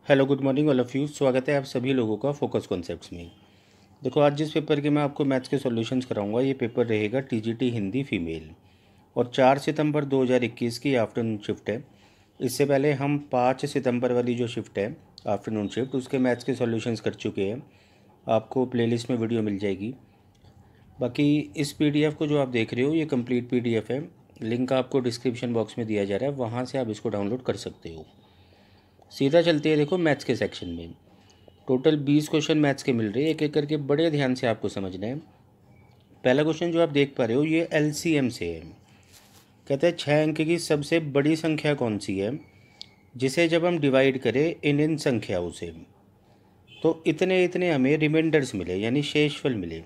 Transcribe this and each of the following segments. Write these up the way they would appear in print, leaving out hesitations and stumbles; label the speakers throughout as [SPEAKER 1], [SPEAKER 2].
[SPEAKER 1] Hello good morning all of you. स्वागत है आप सभी लोगों का फोकस कॉन्सेप्ट्स में। देखो, आज जिस पेपर के मैं आपको मैथ्स के सॉल्यूशंस कराऊंगा, ये पेपर रहेगा टीजीटी हिंदी फीमेल और 4 सितंबर 2021 की आफ्टरनून शिफ्ट है। इससे पहले हम 5 सितंबर वाली जो शिफ्ट है आफ्टरनून शिफ्ट, उसके मैथ्स के सॉल्यूशंस कर चुके हैं। आपको प्लेलिस्ट में वीडियो मिल जाएगी। बाकी इस पीडीएफ को जो आप देख रहे हो, ये कंप्लीट पीडीएफ है। लिंक आपको डिस्क्रिप्शन बॉक्स में दिया जा रहा है, वहाँ से आप इसको डाउनलोड कर सकते हो। सीधा चलते हैं देखो मैथ्स के सेक्शन में। टोटल 20 क्वेश्चन मैथ्स के मिल रहे हैं, एक एक करके बड़े ध्यान से आपको समझना है। पहला क्वेश्चन जो आप देख पा रहे हो, ये एलसीएम से है। कहते हैं 6 अंक की सबसे बड़ी संख्या कौन सी है जिसे जब हम डिवाइड करें इन संख्याओं से तो इतने इतने हमें रिमाइंडर्स मिले, यानी शेषफल मिले।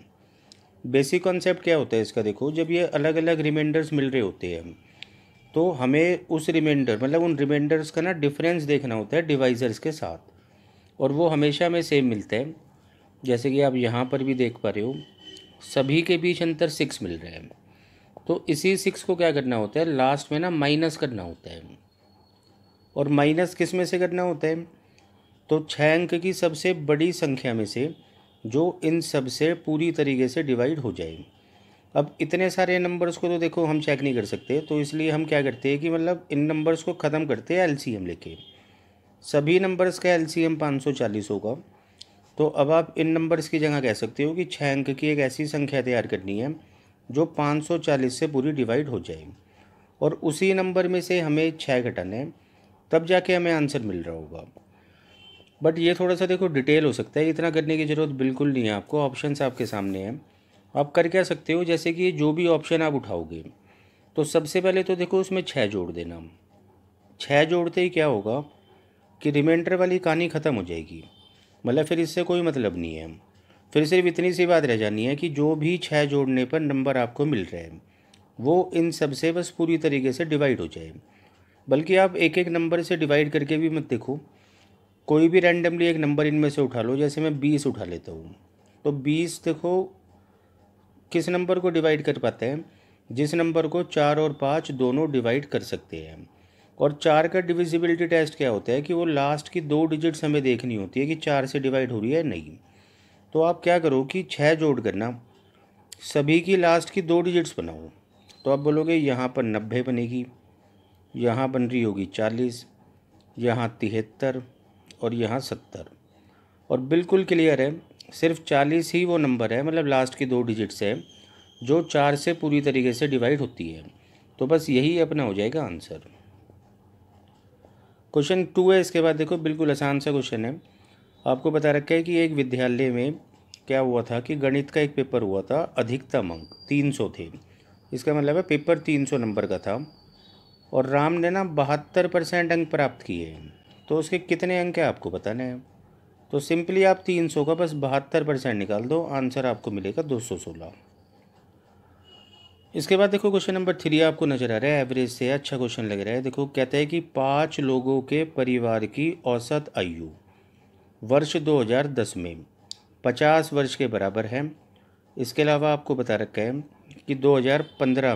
[SPEAKER 1] बेसिक कॉन्सेप्ट क्या होता है इसका, देखो, जब ये अलग अलग रिमाइंडर्स मिल रहे होते हैं तो हमें उस रिमाइंडर मतलब उन रिमाइंडर्स का ना डिफरेंस देखना होता है डिवाइजर्स के साथ, और वो हमेशा हमें सेम मिलता है। जैसे कि आप यहाँ पर भी देख पा रहे हो, सभी के बीच अंतर 6 मिल रहा है। तो इसी 6 को क्या करना होता है, लास्ट में ना माइनस करना होता है। और माइनस किस में से करना होता है, तो 6 अंक की सबसे बड़ी संख्या में से जो इन सब से पूरी तरीके से डिवाइड हो जाए। अब इतने सारे नंबर्स को तो देखो हम चेक नहीं कर सकते, तो इसलिए हम क्या करते हैं कि मतलब इन नंबर्स को ख़त्म करते हैं एलसीएम लेके। सभी नंबर्स का एलसीएम 540 होगा। तो अब आप इन नंबर्स की जगह कह सकते हो कि 6 अंक की एक ऐसी संख्या तैयार करनी है जो 540 से पूरी डिवाइड हो जाए, और उसी नंबर में से हमें 6 घटाना है, तब जाके हमें आंसर मिल रहा होगा। बट ये थोड़ा सा देखो डिटेल हो सकता है, इतना करने की ज़रूरत बिल्कुल नहीं है आपको। ऑप्शंस आपके सामने हैं, आप कर क्या सकते हो, जैसे कि जो भी ऑप्शन आप उठाओगे तो सबसे पहले तो देखो उसमें 6 जोड़ देना। 6 जोड़ते ही क्या होगा कि रिमाइंडर वाली कहानी ख़त्म हो जाएगी, मतलब फिर इससे कोई मतलब नहीं है। फिर सिर्फ इतनी सी बात रह जानी है कि जो भी 6 जोड़ने पर नंबर आपको मिल रहे हैं वो इन सब से बस पूरी तरीके से डिवाइड हो जाए। बल्कि आप एक एक नंबर से डिवाइड करके भी मत देखो, कोई भी रैंडमली एक नंबर इनमें से उठा लो। जैसे मैं 20 उठा लेता हूँ, तो 20 देखो किस नंबर को डिवाइड कर पाते हैं, जिस नंबर को 4 और 5 दोनों डिवाइड कर सकते हैं। और 4 का डिविजिबिलिटी टेस्ट क्या होता है कि वो लास्ट की 2 डिजिट्स हमें देखनी होती है कि 4 से डिवाइड हो रही है नहीं। तो आप क्या करो कि 6 जोड़ करना, सभी की लास्ट की 2 डिजिट्स बनाओ। तो आप बोलोगे यहाँ पर 90 बनेगी, यहाँ बन रही होगी 40, यहाँ 73 और यहाँ 70। और बिल्कुल क्लियर है, सिर्फ 40 ही वो नंबर है, मतलब लास्ट की 2 डिजिट्स है जो 4 से पूरी तरीके से डिवाइड होती है। तो बस यही अपना हो जाएगा आंसर। क्वेश्चन 2 है इसके बाद। देखो बिल्कुल आसान सा क्वेश्चन है। आपको बता रखा है कि एक विद्यालय में क्या हुआ था कि गणित का एक पेपर हुआ था, अधिकतम अंक 300 थे। इसका मतलब है पेपर 300 नंबर का था, और राम ने ना 72% अंक प्राप्त किए। तो उसके कितने अंक है आपको बताना है। तो सिंपली आप 300 का बस 72% निकाल दो, आंसर आपको मिलेगा 216। इसके बाद देखो क्वेश्चन नंबर 3 आपको नज़र आ रहा है, एवरेज से अच्छा क्वेश्चन लग रहा है। देखो कहता है कि 5 लोगों के परिवार की औसत आयु वर्ष 2010 में 50 वर्ष के बराबर है। इसके अलावा आपको बता रखा है कि 2015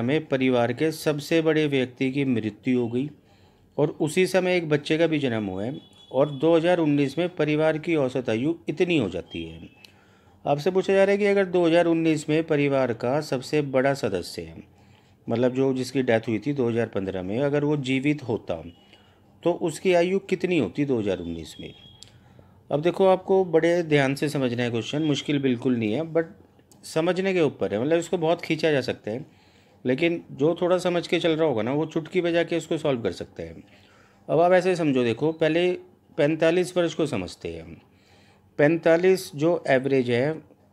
[SPEAKER 1] में परिवार के सबसे बड़े व्यक्ति की मृत्यु हो गई, और उसी समय एक बच्चे का भी जन्म हुआ है, और 2019 में परिवार की औसत आयु इतनी हो जाती है। आपसे पूछा जा रहा है कि अगर 2019 में परिवार का सबसे बड़ा सदस्य है, मतलब जो जिसकी डेथ हुई थी 2015 में, अगर वो जीवित होता तो उसकी आयु कितनी होती 2019 में। अब देखो आपको बड़े ध्यान से समझना है क्वेश्चन, मुश्किल बिल्कुल नहीं है, बट समझने के ऊपर है। मतलब इसको बहुत खींचा जा सकता है, लेकिन जो थोड़ा समझ के चल रहा होगा ना वो चुटकी बजा के इसको सॉल्व कर सकता है। अब आप ऐसे समझो, देखो पहले 45 वर्ष को समझते हैं हम। 45 जो एवरेज है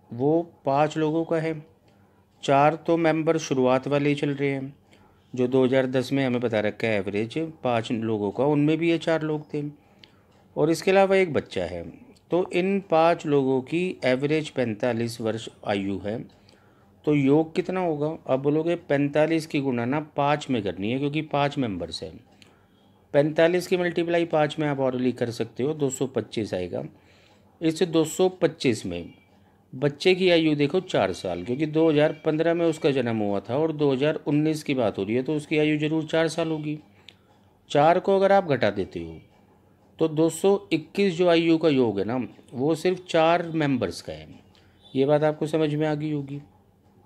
[SPEAKER 1] वो 5 लोगों का है। 4 तो मेंबर शुरुआत वाले ही चल रहे हैं, जो 2010 में हमें बता रखा है एवरेज 5 लोगों का, उनमें भी ये 4 लोग थे, और इसके अलावा एक बच्चा है। तो इन 5 लोगों की एवरेज 45 वर्ष आयु है। तो योग कितना होगा, आप बोलोगे 45 की गुणा ना 5 में करनी है, क्योंकि 5 मेंबर्स हैं। 45 की मल्टीप्लाई 5 में आप ऑलरेडी कर सकते हो, 225 आएगा। इस 225 में बच्चे की आयु देखो 4 साल, क्योंकि 2015 में उसका जन्म हुआ था और 2019 की बात हो रही है, तो उसकी आयु जरूर 4 साल होगी। 4 को अगर आप घटा देते हो तो 221 जो आयु का योग है ना, वो सिर्फ 4 मेंबर्स का है। ये बात आपको समझ में आ गई होगी।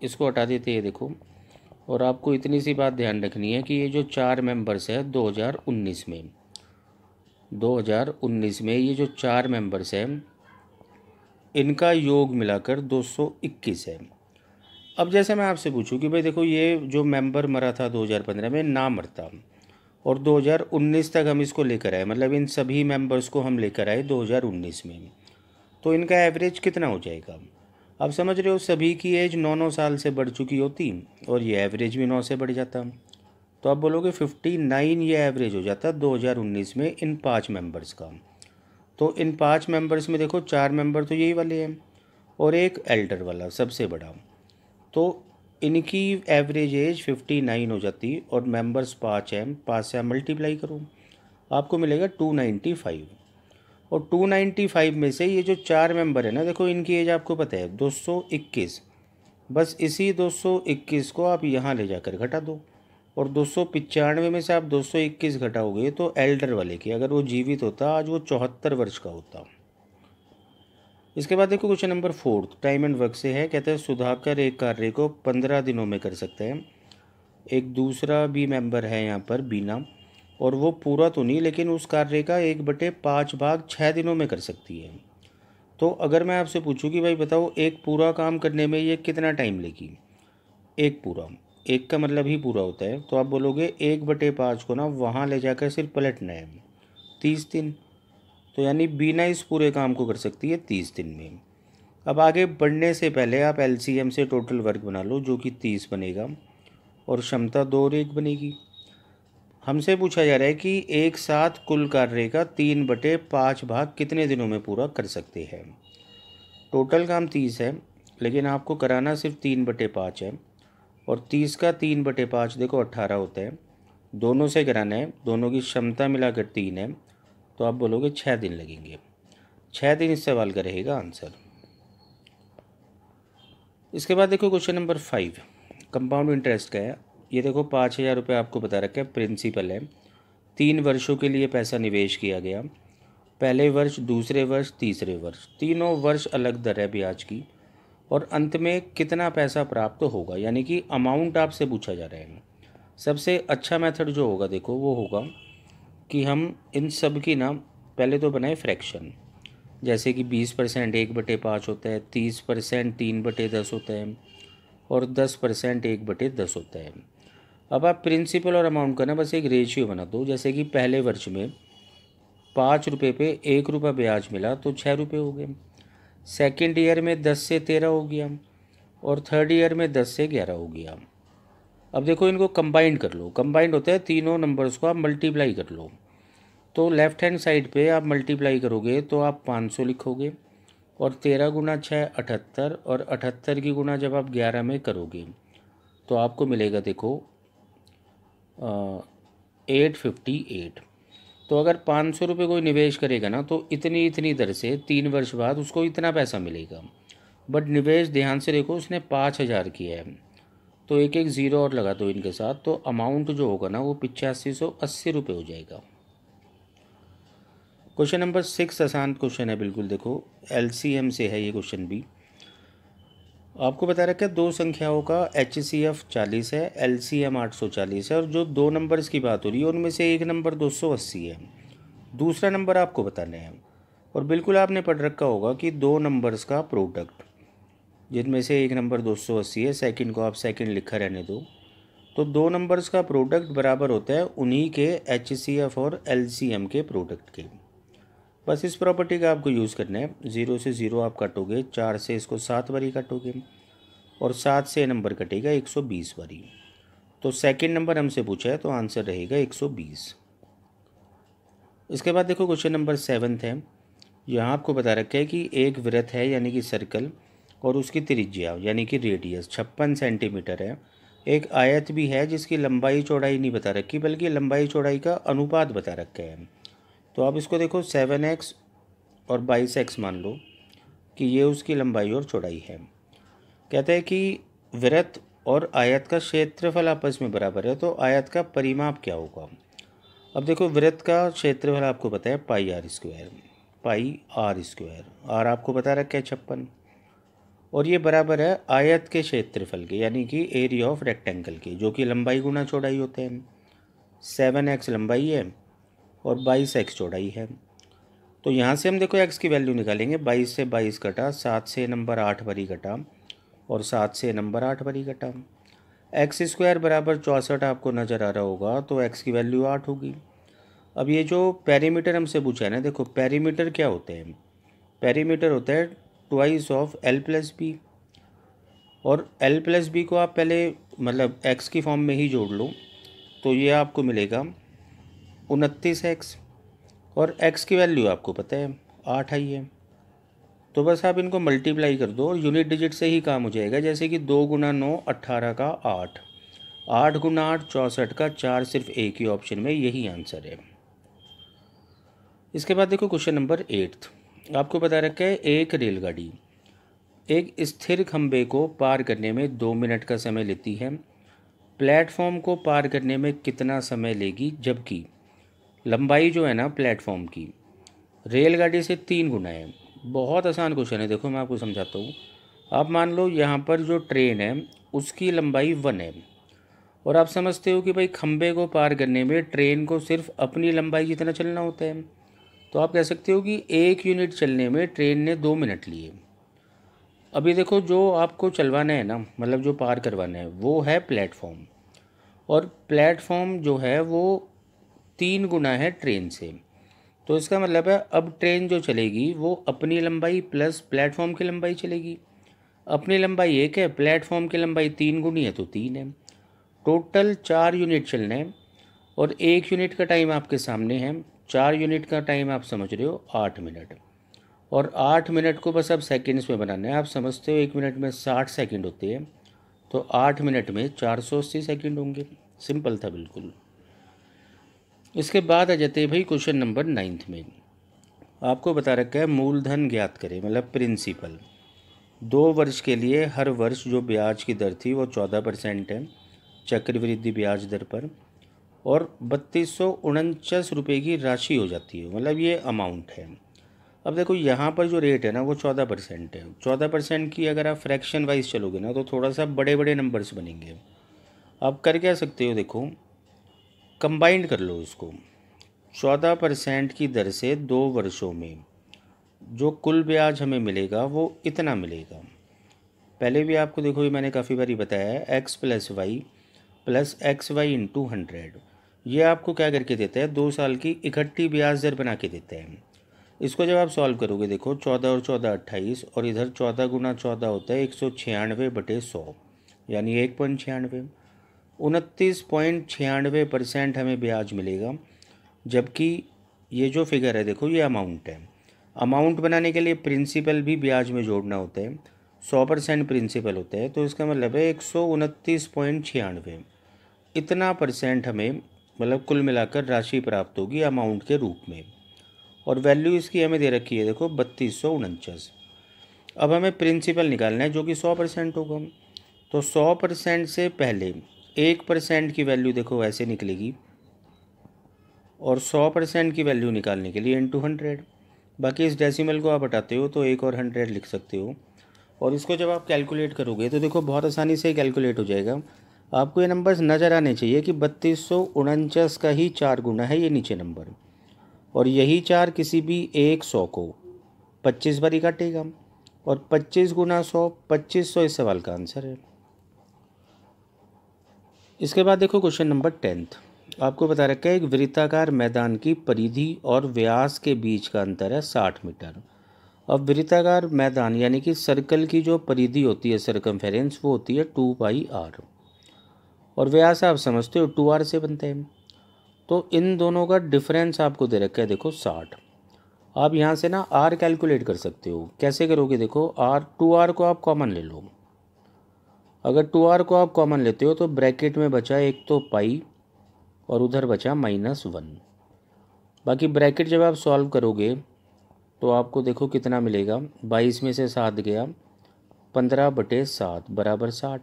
[SPEAKER 1] इसको हटा देते हैं देखो, और आपको इतनी सी बात ध्यान रखनी है कि ये जो 4 मेंबर्स है 2019 में ये जो 4 मेंबर्स हैं इनका योग मिलाकर 221 है। अब जैसे मैं आपसे पूछूं कि भाई देखो, ये जो मेंबर मरा था 2015 में ना मरता और 2019 तक हम इसको लेकर आए, मतलब इन सभी मेंबर्स को हम लेकर आए 2019 में, तो इनका एवरेज कितना हो जाएगा। आप समझ रहे हो, सभी की एज 9 साल से बढ़ चुकी होती और ये एवरेज भी 9 से बढ़ जाता। तो आप बोलोगे 59 ये एवरेज हो जाता 2019 में इन 5 मेंबर्स का। तो इन 5 मेंबर्स में देखो 4 मेंबर तो यही वाले हैं और एक एल्डर वाला सबसे बड़ा, तो इनकी एवरेज एज 59 हो जाती और मेंबर्स 5 हैं। 5 से आप मल्टीप्लाई करो, आपको मिलेगा 295। और 295 में से ये जो 4 मेंबर है ना, देखो इनकी एज आपको पता है 221, बस इसी 221 को आप यहाँ ले जाकर घटा दो और 295 में से आप 221 घटाओगे तो एल्डर वाले की, अगर वो जीवित होता आज वो 74 वर्ष का होता। इसके बाद देखो question number 4 time and work से है। कहते हैं सुधाकर एक कार्य को 15 दिनों में कर सकते हैं। एक दूसरा भी मेंबर है यहाँ पर बीना, और वो पूरा तो नहीं लेकिन उस कार्य का 1/5 भाग 6 दिनों में कर सकती है। तो अगर मैं आपसे पूछूं कि भाई बताओ एक पूरा काम करने में ये कितना टाइम लेगी। एक पूरा, एक का मतलब ही पूरा होता है, तो आप बोलोगे 1/5 को ना वहाँ ले जाकर सिर्फ पलटना है 30 दिन। तो यानी बीना इस पूरे काम को कर सकती है 30 दिन में। अब आगे बढ़ने से पहले आप एलसीएम से टोटल वर्क बना लो जो कि 30 बनेगा और क्षमता 2 और 1 बनेगी। हमसे पूछा जा रहा है कि एक साथ कुल कार्य का 3/5 भाग कितने दिनों में पूरा कर सकते हैं। टोटल काम 30 है लेकिन आपको कराना सिर्फ 3/5 है, और 30 का 3/5 देखो 18 होता है। दोनों से कराना है, दोनों की क्षमता मिलाकर 3 है, तो आप बोलोगे 6 दिन लगेंगे। 6 दिन इस सवाल का रहेगा आंसर। इसके बाद देखो क्वेश्चन नंबर 5 कंपाउंड इंटरेस्ट का है। ये देखो 5,000 रुपये आपको बता रखा है, प्रिंसिपल है। 3 वर्षों के लिए पैसा निवेश किया गया। पहले वर्ष, दूसरे वर्ष, तीसरे वर्ष, तीनों वर्ष अलग दर है ब्याज की, और अंत में कितना पैसा प्राप्त होगा, यानी कि अमाउंट आपसे पूछा जा रहा है। सबसे अच्छा मेथड जो होगा देखो वो होगा कि हम इन सब की ना पहले तो बनाए फ्रैक्शन, जैसे कि 20% 1/5 होता है, 30% 3/10 होता है और 10% 1/10 होता है। अब आप प्रिंसिपल और अमाउंट का ना बस एक रेशियो बना दो, जैसे कि पहले वर्ष में 5 रुपये पे 1 रुपये ब्याज मिला तो 6 रुपये हो गए। सेकेंड ईयर में 10 से 13 हो गया और थर्ड ईयर में 10 से 11 हो गया। अब देखो इनको कंबाइंड कर लो, कंबाइंड होता है तीनों नंबर्स को आप मल्टीप्लाई कर लो। तो लेफ़्ट हैंड साइड पे आप मल्टीप्लाई करोगे तो आप 500 लिखोगे, और 13 गुना 6 78, और 78 की गुना जब आप 11 में करोगे तो आपको मिलेगा देखो 858। तो अगर 500 रुपये कोई निवेश करेगा ना तो इतनी इतनी दर से 3 वर्ष बाद उसको इतना पैसा मिलेगा। बट निवेश ध्यान से देखो उसने 5,000 किया है, तो एक एक ज़ीरो और लगा दो इनके साथ, तो अमाउंट जो होगा ना वो 8580 रुपये हो जाएगा। क्वेश्चन नंबर 6 आसान क्वेश्चन है बिल्कुल। देखो एलसीएम से है ये क्वेश्चन भी। आपको बता रखा है दो संख्याओं का HCF 40 है, LCM 840 है, और जो दो नंबर्स की बात हो रही है उनमें से एक नंबर 280 है, दूसरा नंबर आपको बताना है। और बिल्कुल आपने पढ़ रखा होगा कि दो नंबर्स का प्रोडक्ट, जिनमें से एक नंबर 280 है, सेकंड को आप सेकंड लिखा रहने दो, तो दो नंबर्स का प्रोडक्ट बराबर होता है उन्हीं के HCF और LCM के प्रोडक्ट के। बस इस प्रॉपर्टी का आपको यूज़ करना है। 0 से 0 आप काटोगे, 4 से इसको 7 बारी काटोगे और 7 से नंबर कटेगा 120 बारी। तो सेकंड नंबर हमसे पूछा है तो आंसर रहेगा 120। इसके बाद देखो क्वेश्चन नंबर 7 है। यहाँ आपको बता रखा है कि एक वृत्त है यानी कि सर्कल, और उसकी त्रिज्या यानी कि रेडियस 56 सेंटीमीटर है। एक आयत भी है जिसकी लंबाई चौड़ाई नहीं बता रखी बल्कि लंबाई चौड़ाई का अनुपात बता रखा है। तो आप इसको देखो 7x और 22x मान लो कि ये उसकी लंबाई और चौड़ाई है। कहते हैं कि वृत्त और आयत का क्षेत्रफल आपस में बराबर है, तो आयत का परिमाप क्या होगा। अब देखो वृत्त का क्षेत्रफल आपको पता है pi R square, pi R square, R आपको बता रखा है 56, और ये बराबर है आयत के क्षेत्रफल के, यानी कि एरिया ऑफ रेक्टेंगल के, जो कि लंबाई गुना चौड़ाई होते हैं। 7x लंबाई है और 22x चौड़ाई है। तो यहाँ से हम देखो x की वैल्यू निकालेंगे। 22 से 22 कटा, 7 से नंबर 8 भरी कटा और 7 से नंबर 8 भरी कटा। एक्स स्क्वायर बराबर 64 आपको नज़र आ रहा होगा, तो x की वैल्यू 8 होगी। अब ये जो पेरीमीटर हमसे पूछा है ना, देखो पेरीमीटर क्या होते हैं, पेरीमीटर होता है twice of l plus B, और l प्लस बी को आप पहले मतलब x की फॉर्म में ही जोड़ लो, तो ये आपको मिलेगा 29x, और x की वैल्यू आपको पता है 8 आई है। तो बस आप इनको मल्टीप्लाई कर दो और यूनिट डिजिट से ही काम हो जाएगा। जैसे कि 2 गुना 9 18 का 8, 8 गुना 8 64 का 4, सिर्फ एक ही ऑप्शन में यही आंसर है। इसके बाद देखो क्वेश्चन नंबर 8, आपको बता रखा है एक रेलगाड़ी एक स्थिर खंभे को पार करने में 2 मिनट का समय लेती है, प्लेटफॉर्म को पार करने में कितना समय लेगी, जबकि लंबाई जो है ना प्लेटफॉर्म की रेलगाड़ी से 3 गुना है। बहुत आसान क्वेश्चन है, देखो मैं आपको समझाता हूँ। आप मान लो यहाँ पर जो ट्रेन है उसकी लंबाई 1 है, और आप समझते हो कि भाई खंबे को पार करने में ट्रेन को सिर्फ अपनी लंबाई जितना चलना होता है, तो आप कह सकते हो कि 1 यूनिट चलने में ट्रेन ने 2 मिनट लिए। अभी देखो जो आपको चलवाना है ना, मतलब जो पार करवाना है, वो है प्लेटफॉर्म, और प्लेटफॉर्म जो है वो 3 गुना है ट्रेन से। तो इसका मतलब है अब ट्रेन जो चलेगी वो अपनी लंबाई प्लस प्लेटफॉर्म की लंबाई चलेगी। अपनी लंबाई 1 है, प्लेटफॉर्म की लंबाई 3 गुनी है, तो 3 है। टोटल 4 यूनिट चलना है, और 1 यूनिट का टाइम आपके सामने है। 4 यूनिट का टाइम आप समझ रहे हो 8 मिनट, और 8 मिनट को बस अब सेकेंड्स में बनाना है। आप समझते हो 1 मिनट में 60 सेकंड होते हैं, तो 8 मिनट में 480 सेकंड होंगे। सिंपल था बिल्कुल। इसके बाद आ जाते हैं भाई क्वेश्चन नंबर 9 में। आपको बता रखा है मूलधन ज्ञात करें, मतलब प्रिंसिपल। 2 वर्ष के लिए हर वर्ष जो ब्याज की दर थी वो 14% है चक्रवृद्धि ब्याज दर पर, और 3249 रुपये की राशि हो जाती है, मतलब ये अमाउंट है। अब देखो यहाँ पर जो रेट है ना वो 14% है। 14% की अगर आप फ्रैक्शन वाइज चलोगे ना तो थोड़ा सा बड़े बड़े नंबर्स बनेंगे। आप कर क्या सकते हो, देखो कंबाइंड कर लो इसको। 14% की दर से 2 वर्षों में जो कुल ब्याज हमें मिलेगा वो इतना मिलेगा। पहले भी आपको देखो ये मैंने काफ़ी बारी बताया है, X plus X Y into 100। ये आपको क्या करके देता है, 2 साल की इकट्ठी ब्याज दर बना के देता है। इसको जब आप सॉल्व करोगे, देखो 14 और 14 28, और इधर 14 गुना 14 होता है 196/100, यानी 1.96। 29.96% हमें ब्याज मिलेगा, जबकि ये जो फिगर है देखो ये अमाउंट है। अमाउंट बनाने के लिए प्रिंसिपल भी ब्याज में जोड़ना होता है। 100% प्रिंसिपल होता है, तो इसका मतलब है 129.96, इतना परसेंट हमें मतलब कुल मिलाकर राशि प्राप्त होगी अमाउंट के रूप में। और वैल्यू इसकी हमें दे रखी है देखो 3249। अब हमें प्रिंसिपल निकालना है जो कि 100% होगा। तो 100% से पहले 1% की वैल्यू देखो ऐसे निकलेगी, और 100% की वैल्यू निकालने के लिए इंटू 100। बाकी इस डेसिमल को आप हटाते हो तो 1 और 100 लिख सकते हो, और इसको जब आप कैलकुलेट करोगे तो देखो बहुत आसानी से कैलकुलेट हो जाएगा। आपको ये नंबर्स नज़र आने चाहिए कि 3249 का ही 4 गुना है ये नीचे नंबर, और यही 4 किसी भी एक 100 को 25 बारी काटेगा, और 25 गुना 100 2500 इस सवाल का आंसर है। इसके बाद देखो क्वेश्चन नंबर 10। आपको बता रखा है एक वृत्ताकार मैदान की परिधि और व्यास के बीच का अंतर है 60 मीटर। अब वृत्ताकार मैदान यानी कि सर्कल की जो परिधि होती है सर्कमफेरेंस वो होती है 2πr, और व्यास आप समझते हो 2r से बनते हैं। तो इन दोनों का डिफरेंस आपको दे रखा है देखो 60। आप यहाँ से ना r कैलकुलेट कर सकते हो। कैसे करोगे, देखो r 2r को आप कॉमन ले लो। अगर 2r को आप कॉमन लेते हो तो ब्रैकेट में बचा एक तो पाई और उधर बचा -1। बाकी ब्रैकेट जब आप सॉल्व करोगे तो आपको देखो कितना मिलेगा, 22 में से 7 गया, 15/7 बराबर 60।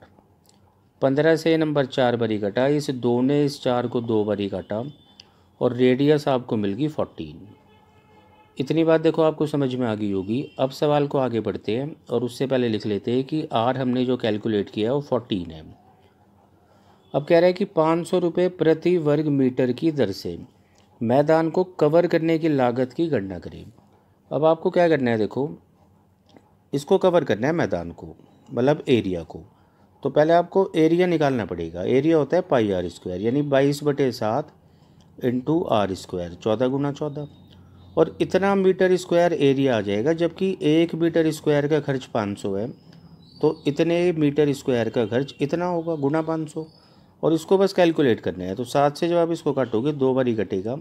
[SPEAKER 1] 15 से नंबर 4 बारी काटा, इस 2 ने इस 4 को 2 बारी काटा, और रेडियस आपको मिल गई 14। इतनी बात देखो आपको समझ में आ गई होगी। अब सवाल को आगे बढ़ते हैं और उससे पहले लिख लेते हैं कि आर हमने जो कैलकुलेट किया वो 14 है। अब कह रहा है कि 500 रुपये प्रति वर्ग मीटर की दर से मैदान को कवर करने की लागत की गणना करें। अब आपको क्या करना है, देखो इसको कवर करना है मैदान को, मतलब एरिया को। तो पहले आपको एरिया निकालना पड़ेगा। एरिया होता है पाई आर स्क्वायर, यानी 22/7 इंटू आर स्क्वायर, 14 गुना 14। और इतना मीटर स्क्वायर एरिया आ जाएगा, जबकि 1 मीटर स्क्वायर का खर्च 500 है, तो इतने मीटर स्क्वायर का खर्च इतना होगा गुना 500। और इसको बस कैलकुलेट करना है। तो 7 से जब आप इसको काटोगे 2 बार ही कटेगा,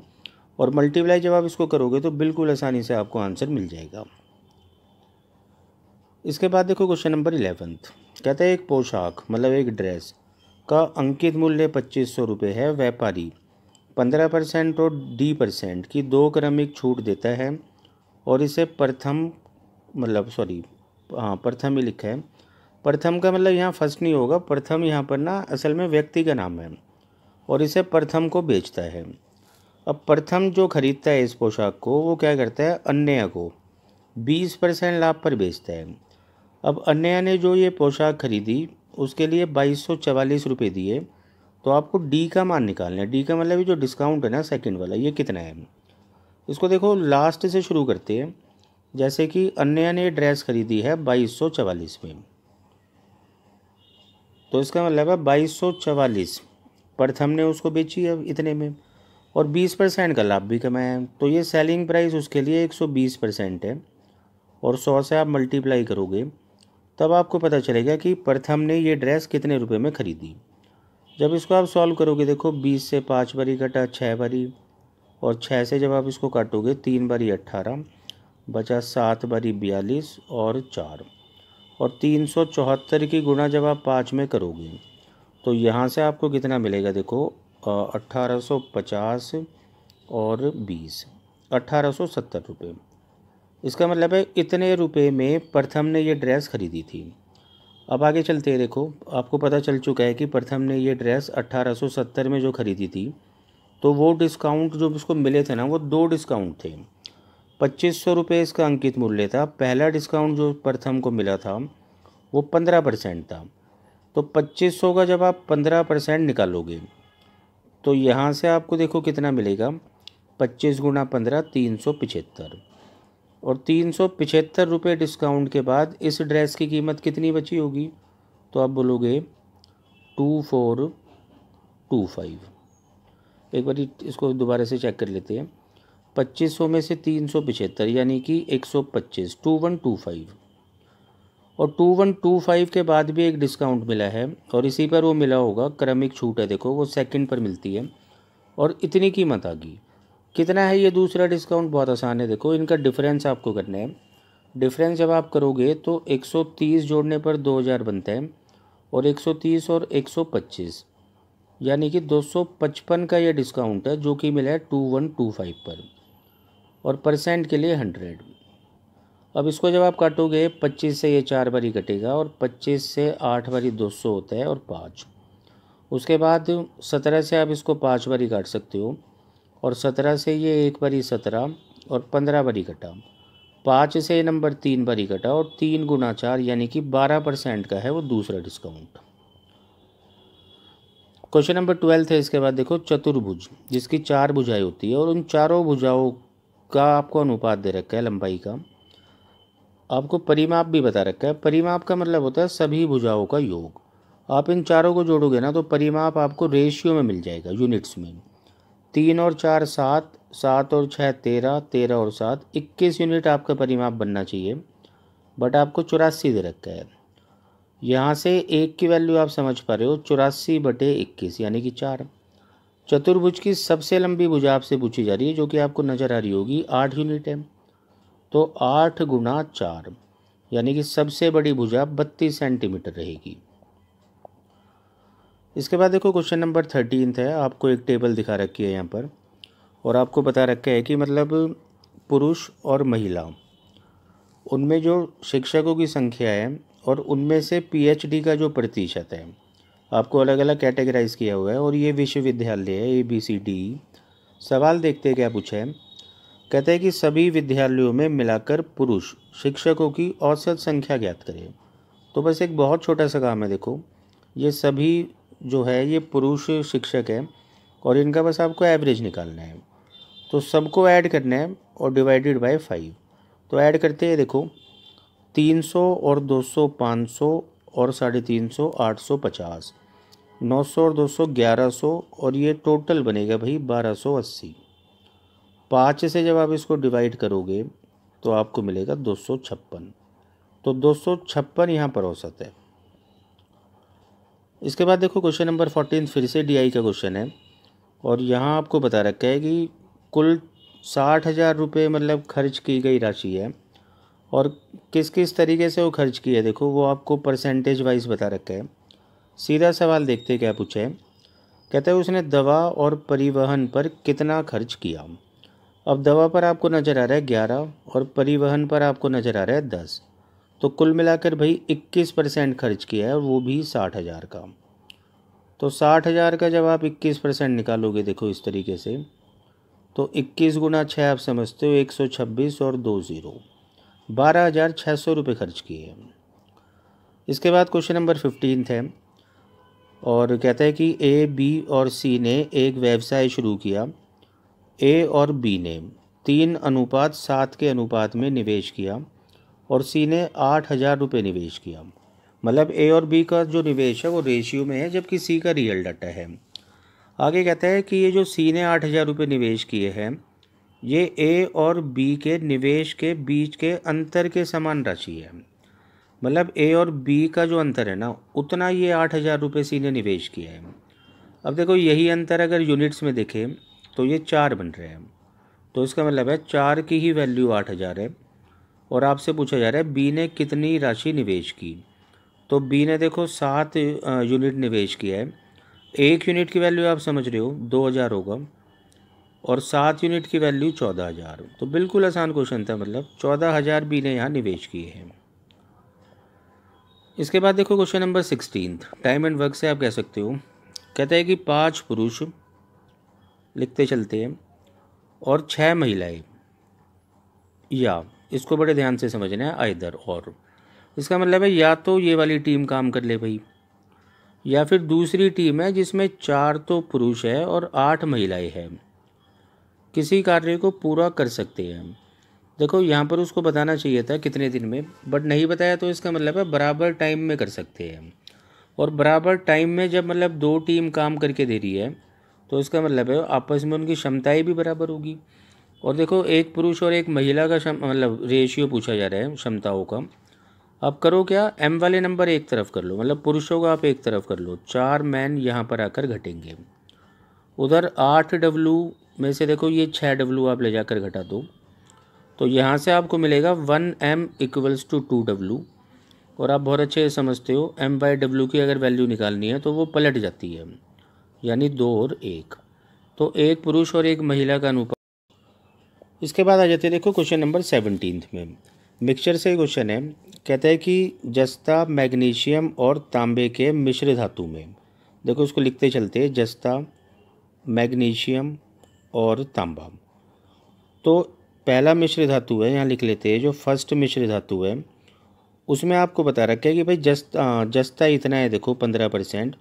[SPEAKER 1] और मल्टीप्लाई जब आप इसको करोगे तो बिल्कुल आसानी से आपको आंसर मिल जाएगा। इसके बाद देखो क्वेश्चन नंबर 11 कहता है एक पोशाक मतलब एक ड्रेस का अंकित मूल्य 2500 रुपये है। व्यापारी 15% और D% की 2 क्रमिक छूट देता है और इसे प्रथम प्रथम ही लिखा है। प्रथम का मतलब यहाँ फर्स्ट नहीं होगा, प्रथम यहाँ पर ना असल में व्यक्ति का नाम है, और इसे प्रथम को बेचता है। अब प्रथम जो खरीदता है इस पोशाक को, वो क्या करता है, अन्य को 20% लाभ पर बेचता है। अब अन्य ने जो ये पोशाक खरीदी उसके लिए 2244 रुपये दिए। तो आपको डी का मान निकालना है। डी का मतलब ये जो डिस्काउंट है ना सेकंड वाला, ये कितना है। इसको देखो लास्ट से शुरू करते हैं। जैसे कि अन्य ने ड्रेस खरीदी है 2244 में, तो इसका मतलब है 2244 प्रथम ने उसको बेची है इतने में, और 20% का लाभ भी कमाया है। तो ये सेलिंग प्राइस उसके लिए 120% है, और 100 से आप मल्टीप्लाई करोगे तब आपको पता चलेगा कि प्रथम ने ये ड्रेस कितने रुपए में ख़रीदी। जब इसको आप सॉल्व करोगे, देखो 20 से 5 बारी कटा 6 बारी, और 6 से जब आप इसको काटोगे 3 बारी 18, बचा 7 बारी 42 और 4, और 374 की गुणा जब आप 5 में करोगे तो यहाँ से आपको कितना मिलेगा, देखो 1850 और 20, 1870 रुपये। इसका मतलब है इतने रुपए में प्रथम ने ये ड्रेस खरीदी थी। अब आगे चलते हैं। देखो आपको पता चल चुका है कि प्रथम ने ये ड्रेस 1870 में जो खरीदी थी, तो वो डिस्काउंट जो उसको मिले थे ना, वो 2 डिस्काउंट थे। 2500 रुपये इसका अंकित मूल्य था। पहला डिस्काउंट जो प्रथम को मिला था वो 15% था। तो 2500 का जब आप 15% निकालोगे तो यहाँ से आपको देखो कितना मिलेगा, 25 गुना 15 375, और 375 रुपये डिस्काउंट के बाद इस ड्रेस की कीमत कितनी बची होगी। तो आप बोलोगे 2425। एक बार इसको दोबारा से चेक कर लेते हैं। 2500 में से 375 यानी कि 125, 2125, और 2125 के बाद भी एक डिस्काउंट मिला है, और इसी पर वो मिला होगा क्रमिक छूट है, देखो वो सेकंड पर मिलती है, और इतनी कीमत आ गई। कितना है ये दूसरा डिस्काउंट, बहुत आसान है। देखो इनका डिफरेंस आपको करना है। डिफरेंस जब आप करोगे तो 130 जोड़ने पर 2000 बनता है, और 130 और 125 यानी कि 255 का ये डिस्काउंट है, जो कि मिला है 2125 पर, और परसेंट के लिए 100। अब इसको जब आप काटोगे 25 से ये 4 बारी कटेगा, और 25 से 8 बारी 200 होता है, और 5। उसके बाद 17 से आप इसको 5 बारी काट सकते हो, और 17 से ये 1 बारी 17, और 15 बारी कटा। 5 से नंबर 3 बारी कटा, और 3 गुना 4 यानी कि 12% का है वो दूसरा डिस्काउंट। क्वेश्चन नंबर 12 है। इसके बाद देखो चतुर्भुज जिसकी 4 भुजाएं होती है, और उन चारों भुजाओं का आपको अनुपात दे रखा है लंबाई का। आपको परिमाप भी बता रखा है। परिमाप का मतलब होता है सभी भुजाओं का योग। आप इन चारों को जोड़ोगे ना तो परिमाप आपको रेशियो में मिल जाएगा, यूनिट्स में। 3 और 4 7, 7 और 6 13, 13 और 7 21 यूनिट आपका परिमाप बनना चाहिए, बट आपको 84 दे रखा है। यहाँ से एक की वैल्यू आप समझ पा रहे हो, 84/21 यानी कि 4। चतुर्भुज की सबसे लंबी भुजा आपसे पूछी जा रही है, जो कि आपको नज़र आ रही होगी, 8 यूनिट है। तो 8 गुना 4 यानी कि सबसे बड़ी भुजा 32 सेंटीमीटर रहेगी। इसके बाद देखो क्वेश्चन नंबर 13 है। आपको एक टेबल दिखा रखी है यहाँ पर, और आपको बता रखा है कि मतलब पुरुष और महिला उनमें जो शिक्षकों की संख्या है, और उनमें से PhD का जो प्रतिशत है, आपको अलग अलग कैटेगराइज किया हुआ है। और ये विश्वविद्यालय है ABCD, सवाल देखते हैं क्या पूछा है। कहते हैं कि सभी विद्यालयों में मिलाकर पुरुष शिक्षकों की औसत संख्या ज्ञात करें। तो बस एक बहुत छोटा सा काम है। देखो, ये सभी जो है ये पुरुष शिक्षक हैं और इनका बस आपको एवरेज निकालना है। तो सबको ऐड करना है और डिवाइडेड बाय 5। तो ऐड करते हैं। देखो, 300 और 200 500 और 350 850, 900 और 200 1100 और ये टोटल बनेगा भाई 1280। 5 से जब आप इसको डिवाइड करोगे तो आपको मिलेगा 256। तो 256 यहाँ पर औसत है। इसके बाद देखो क्वेश्चन नंबर 14 फिर से डीआई का क्वेश्चन है और यहाँ आपको बता रखा है कि कुल 60,000 रुपये मतलब खर्च की गई राशि है और किस किस तरीके से वो खर्च की है। देखो, वो आपको परसेंटेज वाइज बता रखा है। सीधा सवाल देखते हैं क्या पूछा है। कहता है उसने दवा और परिवहन पर कितना खर्च किया। अब दवा पर आपको नज़र आ रहा है 11 और परिवहन पर आपको नज़र आ रहा है 10। तो कुल मिलाकर भाई 21% खर्च किया है और वो भी 60,000 का। तो 60,000 का जब आप 21% निकालोगे, देखो इस तरीके से, तो 21 गुना 6 आप समझते हो 126 और 2 ज़ीरो, 12,600 रुपये खर्च किए हैं। इसके बाद क्वेश्चन नंबर 15 है और कहता है कि ए, बी और सी ने एक व्यवसाय शुरू किया। ए और बी ने 3:7 के अनुपात में निवेश किया और सी ने 8,000 रुपये निवेश किया। मतलब ए और बी का जो निवेश है वो रेशियो में है, जबकि सी का रियल डाटा है। आगे कहता है कि ये जो सी ने 8,000 रुपये निवेश किए हैं, ये ए और बी के निवेश के बीच के अंतर के समान राशि है। मतलब ए और बी का जो अंतर है ना, उतना ये 8,000 रुपये सी ने निवेश किया है। अब देखो, यही अंतर अगर यूनिट्स में देखें तो ये 4 बन रहे हैं। तो इसका मतलब है 4 की ही वैल्यू 8,000 है और आपसे पूछा जा रहा है बी ने कितनी राशि निवेश की। तो बी ने देखो 7 यूनिट निवेश किया है। 1 यूनिट की वैल्यू आप समझ रहे हो 2,000 होगा और 7 यूनिट की वैल्यू 14,000। तो बिल्कुल आसान क्वेश्चन था, मतलब 14,000 बी ने यहाँ निवेश किए हैं। इसके बाद देखो question number 16 time and work से आप कह सकते हो। कहता है कि 5 पुरुष, लिखते चलते हैं, और 6 महिलाएं, या इसको बड़े ध्यान से समझना है, आइदर और। इसका मतलब है या तो ये वाली टीम काम कर ले भाई, या फिर दूसरी टीम है जिसमें 4 तो पुरुष है और 8 महिलाएं हैं, किसी कार्य को पूरा कर सकते हैं। देखो, यहाँ पर उसको बताना चाहिए था कितने दिन में, बट नहीं बताया। तो इसका मतलब है बराबर टाइम में कर सकते हैं। और बराबर टाइम में जब मतलब 2 टीम काम करके दे रही है तो इसका मतलब है आपस में उनकी क्षमताएं भी बराबर होगी। और देखो, एक पुरुष और एक महिला का मतलब रेशियो पूछा जा रहा है क्षमताओं का। अब करो क्या, एम वाले नंबर एक तरफ कर लो, मतलब पुरुषों को आप एक तरफ कर लो। 4 मैन यहाँ पर आकर घटेंगे। उधर 8 डब्लू में से देखो ये 6 डब्लू आप ले जाकर घटा दो, तो यहाँ से आपको मिलेगा 1m इक्वल्स टू 2w। और आप बहुत अच्छे से समझते हो m/w की अगर वैल्यू निकालनी है तो वो पलट जाती है, यानी 2 और 1। तो एक पुरुष और एक महिला का अनुपात। इसके बाद आ जाते हैं देखो क्वेश्चन नंबर 17 में। मिक्सचर से क्वेश्चन है। कहता है कि जस्ता, मैग्नीशियम और तांबे के मिश्र धातु में, देखो उसको लिखते चलते हैं, जस्ता, मैग्नीशियम और तांबा। तो पहला मिश्र धातु है, यहाँ लिख लेते हैं, जो फर्स्ट मिश्र धातु है उसमें आपको बता रखा है कि भाई जस्ता इतना है, देखो 15%,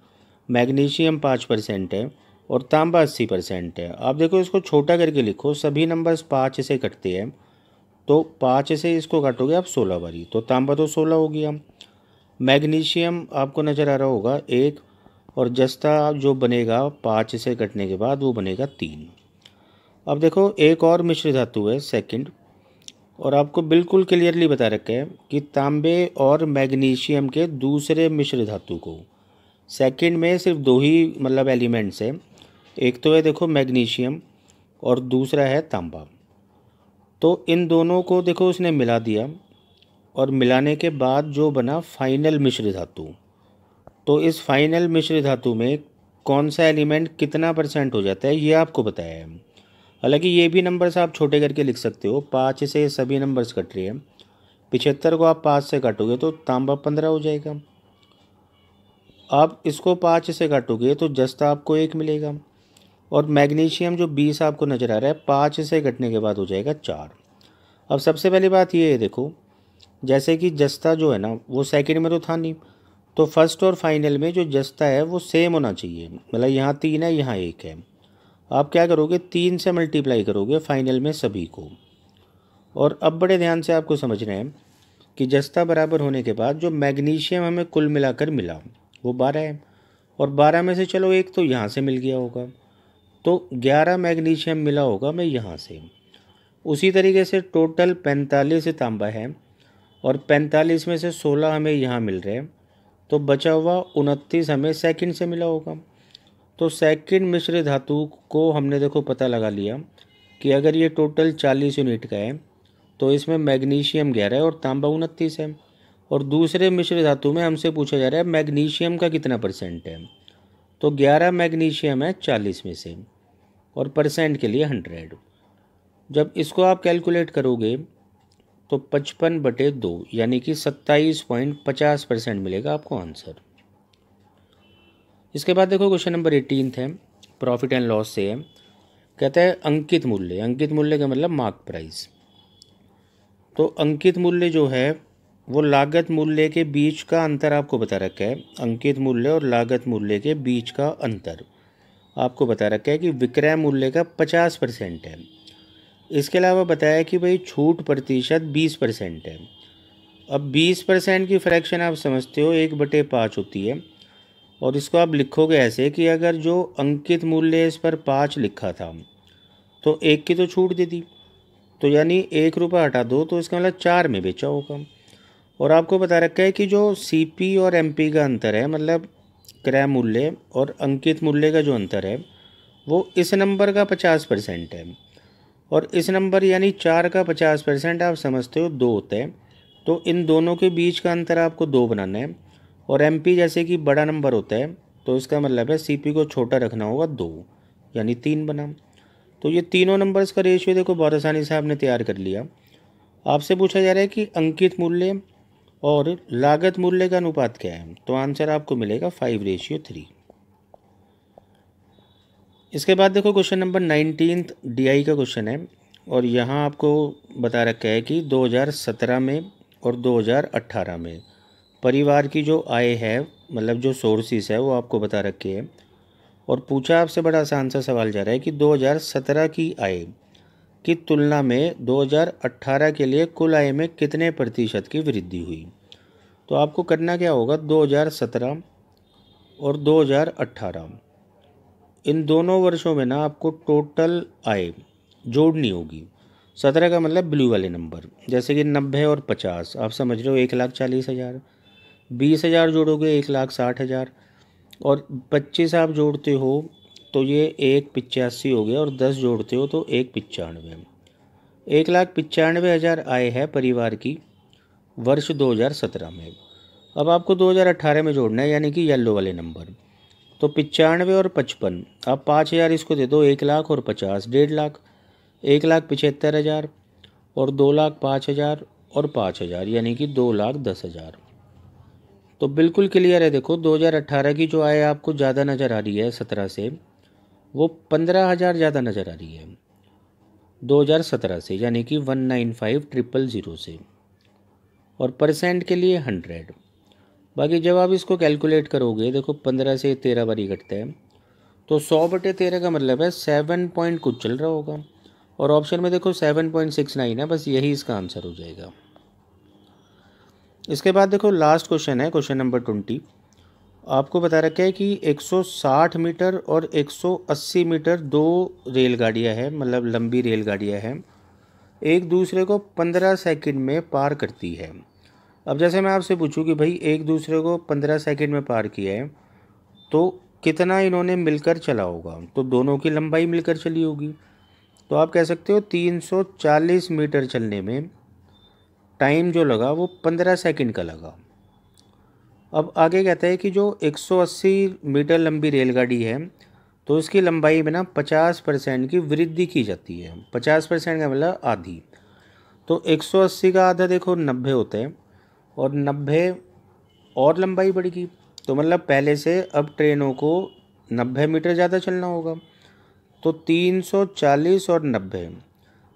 [SPEAKER 1] मैग्नीशियम 5% है और तांबा 80% है। आप देखो इसको छोटा करके लिखो, सभी नंबर्स 5 से कटते हैं, तो 5 से इसको काटोगे आप 16 बारी, तो तांबा तो 16 हो गया। मैग्नीशियम आपको नज़र आ रहा होगा 1, और जस्ता जो बनेगा 5 से कटने के बाद वो बनेगा 3। अब देखो एक और मिश्र धातु है सेकंड, और आपको बिल्कुल क्लियरली बता रखा है कि तांबे और मैग्नीशियम के दूसरे मिश्र धातु को, सेकंड में सिर्फ 2 ही मतलब एलिमेंट्स है, एक तो है देखो मैग्नीशियम और दूसरा है तांबा। तो इन दोनों को देखो उसने मिला दिया और मिलाने के बाद जो बना फाइनल मिश्र धातु। तो इस फाइनल मिश्र धातु में कौन सा एलिमेंट कितना % हो जाता है ये आपको बताया है। हालांकि ये भी नंबर्स आप छोटे करके लिख सकते हो, 5 से सभी नंबर्स कट रहे हैं। 75 को आप 5 से काटोगे तो तांबा 15 हो जाएगा। आप इसको 5 से काटोगे तो जस्ता आपको 1 मिलेगा। और मैग्नीशियम जो 20 आपको नज़र आ रहा है 5 से घटने के बाद हो जाएगा 4। अब सबसे पहली बात ये है, देखो जैसे कि जस्ता जो है ना वो सेकंड में तो था नहीं, तो फर्स्ट और फाइनल में जो जस्ता है वो सेम होना चाहिए। मतलब यहाँ 3 है, यहाँ 1 है। आप क्या करोगे, 3 से मल्टीप्लाई करोगे फाइनल में सभी को। और अब बड़े ध्यान से आपको समझना है कि जस्ता बराबर होने के बाद जो मैग्नीशियम हमें कुल मिलाकर मिला वो 12 है, और 12 में से चलो एक तो यहाँ से मिल गया होगा, तो 11 मैग्नीशियम मिला होगा मैं यहाँ से। उसी तरीके से टोटल 45 तांबा है, और 45 में से 16 हमें यहाँ मिल रहे हैं, तो बचा हुआ 29 हमें सेकंड से मिला होगा। तो सेकंड मिश्र धातु को हमने देखो पता लगा लिया कि अगर ये टोटल 40 यूनिट का है तो इसमें मैग्नीशियम 11 है और तांबा 29 है। और दूसरे मिश्र धातु में हमसे पूछा जा रहा है मैग्नीशियम का कितना परसेंट है, तो 11 मैग्नीशियम है 40 में से, और परसेंट के लिए 100। जब इसको आप कैलकुलेट करोगे तो 55/2 यानी कि 27.50% मिलेगा आपको आंसर। इसके बाद देखो क्वेश्चन नंबर 18 है, प्रॉफिट एंड लॉस से है। कहता है अंकित मूल्य, अंकित मूल्य का मतलब मार्क प्राइस। तो अंकित मूल्य जो है वो लागत मूल्य के बीच का अंतर आपको बता रखा है। अंकित मूल्य और लागत मूल्य के बीच का अंतर आपको बता रखा है कि विक्रय मूल्य का 50% है। इसके अलावा बताया कि भाई छूट प्रतिशत 20% है। अब 20% की फ्रैक्शन आप समझते हो 1/5 होती है, और इसको आप लिखोगे ऐसे कि अगर जो अंकित मूल्य इस पर 5 लिखा था तो 1 की तो छूट दे दी, तो यानी 1 रुपये हटा दो तो इसका मतलब 4 में बेचा होगा। और आपको बता रखा है कि जो सीपी और एमपी का अंतर है, मतलब क्रय मूल्य और अंकित मूल्य का जो अंतर है वो इस नंबर का 50% है, और इस नंबर यानी 4 का 50% आप समझते हो 2 होता है, तो इन दोनों के बीच का अंतर आपको 2 बनाना है। और एमपी जैसे कि बड़ा नंबर होता है तो इसका मतलब है सीपी को छोटा रखना होगा 2, यानी 3 बना। तो ये तीनों नंबर्स का रेशियो देखो बहुत आसानी से आपने तैयार कर लिया। आपसे पूछा जा रहा है कि अंकित मूल्य और लागत मूल्य का अनुपात क्या है, तो आंसर आपको मिलेगा 5:3। इसके बाद देखो क्वेश्चन नंबर 19 डीआई का क्वेश्चन है, और यहाँ आपको बता रखा है कि 2017 में और 2018 में परिवार की जो आय है, मतलब जो सोर्सेस है वो आपको बता रखे हैं। और पूछा आपसे बड़ा आसान सा सवाल जा रहा है कि 2017 की आय की तुलना में 2018 के लिए कुल आय में कितने प्रतिशत की वृद्धि हुई। तो आपको करना क्या होगा, 2017 और 2018 इन दोनों वर्षों में ना आपको टोटल आय जोड़नी होगी। 17 का मतलब ब्लू वाले नंबर, जैसे कि 90 और 50 आप समझ रहे हो 1,40,000। 20,000 जोड़ोगे 1,60,000, और 25 आप जोड़ते हो तो ये 1,85 हो गया, और 10 जोड़ते हो तो 1,95। 1,95,000 आय है परिवार की वर्ष 2017 में। अब आपको 2018 में जोड़ना है, यानी कि येलो वाले नंबर। तो 95 और 55, आप 5,000 इसको दे दो, 1,00,000 और 50 1,50,000, 1,75,000 और 2,05,000 और 5,000, यानी कि 2,10,000। तो बिल्कुल क्लियर है। देखो 2018 की जो आय आपको ज़्यादा नज़र आ रही है 17 से, वो 15,000 ज़्यादा नज़र आ रही है 2017 से, यानी कि 195,000 से, और परसेंट के लिए 100। बाकी जब आप इसको कैलकुलेट करोगे, देखो 15 से 13 बारी घटता है, तो 100/13 का मतलब है 7 पॉइंट कुछ चल रहा होगा, और ऑप्शन में देखो 7.69 है, बस यही इसका आंसर हो जाएगा। इसके बाद देखो लास्ट क्वेश्चन है, क्वेश्चन नंबर 20। आपको बता रखा है कि 160 मीटर और 180 मीटर दो रेलगाड़ियाँ हैं, मतलब लंबी रेलगाड़ियाँ हैं, एक दूसरे को 15 सेकंड में पार करती है। अब जैसे मैं आपसे पूछूं कि भाई एक दूसरे को 15 सेकंड में पार किया है तो कितना इन्होंने मिलकर चला होगा, तो दोनों की लंबाई मिलकर चली होगी। तो आप कह सकते हो 340 मीटर चलने में टाइम जो लगा वो 15 सेकंड का लगा। अब आगे कहता है कि जो 180 मीटर लंबी रेलगाड़ी है तो इसकी लंबाई में ना 50% की वृद्धि की जाती है। 50% का मतलब आधी, तो 180 का आधा देखो 90 होता है, और 90 और लंबाई बढ़ेगी, तो मतलब पहले से अब ट्रेनों को 90 मीटर ज़्यादा चलना होगा। तो 340 और 90,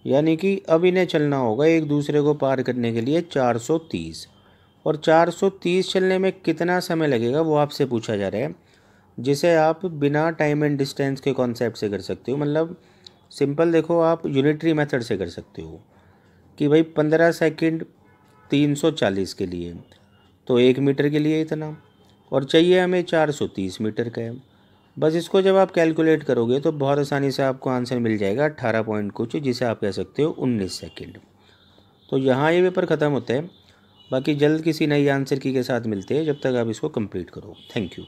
[SPEAKER 1] यानी कि अब इन्हें चलना होगा एक दूसरे को पार करने के लिए 430। और 430 चलने में कितना समय लगेगा वो आपसे पूछा जा रहा है, जिसे आप बिना टाइम एंड डिस्टेंस के कॉन्सेप्ट से कर सकते हो। मतलब सिंपल देखो, आप यूनिटरी मेथड से कर सकते हो कि भाई 15 सेकंड 340 के लिए, तो 1 मीटर के लिए इतना, और चाहिए हमें 430 मीटर का है। बस इसको जब आप कैलकुलेट करोगे तो बहुत आसानी से आपको आंसर मिल जाएगा 18 पॉइंट कुछ, जिसे आप कह सकते हो 19 सेकंड। तो यहाँ ये पेपर ख़त्म होता है। बाकी जल्द किसी नई आंसर की के साथ मिलते हैं, जब तक आप इसको कंप्लीट करो। Thank you.